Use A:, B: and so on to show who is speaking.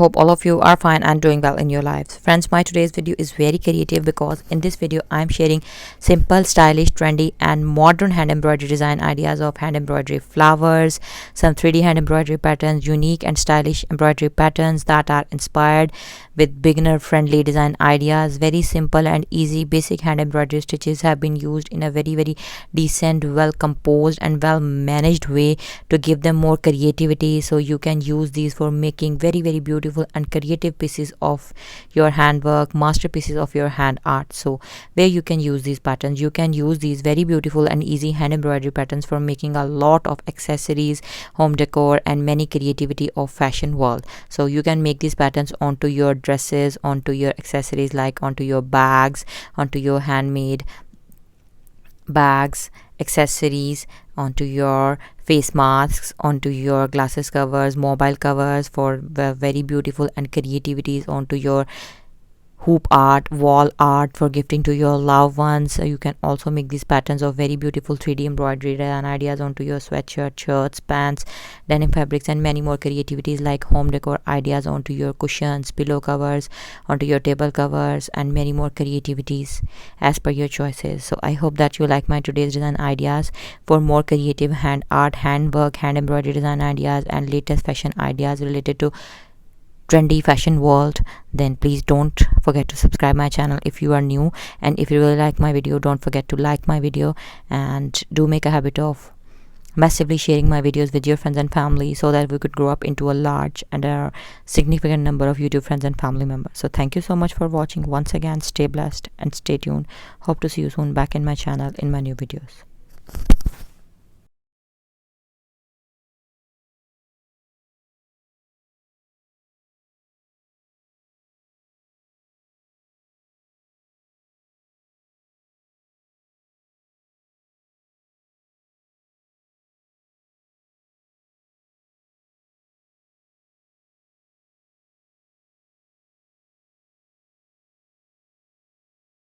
A: Hope all of you are fine and doing well in your lives. Friends, my today's video is very creative because in this video I'm sharing simple, stylish, trendy and modern hand embroidery design ideas of hand embroidery flowers, some 3D hand embroidery patterns, unique and stylish embroidery patterns that are inspired with beginner friendly design ideas. Very simple and easy basic hand embroidery stitches have been used in a very decent, well composed and well managed way to give them more creativity, so you can use these for making very beautiful and creative pieces of your handwork, masterpieces of your hand art. So where you can use these patterns, you can use these very beautiful and easy hand embroidery patterns for making a lot of accessories, home decor and many creativity of fashion world. So you can make these patterns onto your dresses, onto your accessories, like onto your bags, onto your handmade bags, accessories, onto your face masks, onto your glasses covers, mobile covers for very beautiful and creativities, onto your hoop art, wall art for gifting to your loved ones. You can also make these patterns of very beautiful 3D embroidery and ideas onto your sweatshirt, shirts, pants, denim fabrics and many more creativities like home decor ideas onto your cushions, pillow covers, onto your table covers and many more creativities as per your choices. So I hope that you like my today's design ideas. For more creative hand art, handwork, hand embroidery design ideas and latest fashion ideas related to trendy fashion world, then please don't forget to subscribe my channel if you are new, and if you really like my video, don't forget to like my video and do make a habit of massively sharing my videos with your friends and family so that we could grow up into a large and a significant number of YouTube friends and family members. So thank you so much for watching. Once again, stay blessed and stay tuned. Hope to see you soon back in my channel in my new videos.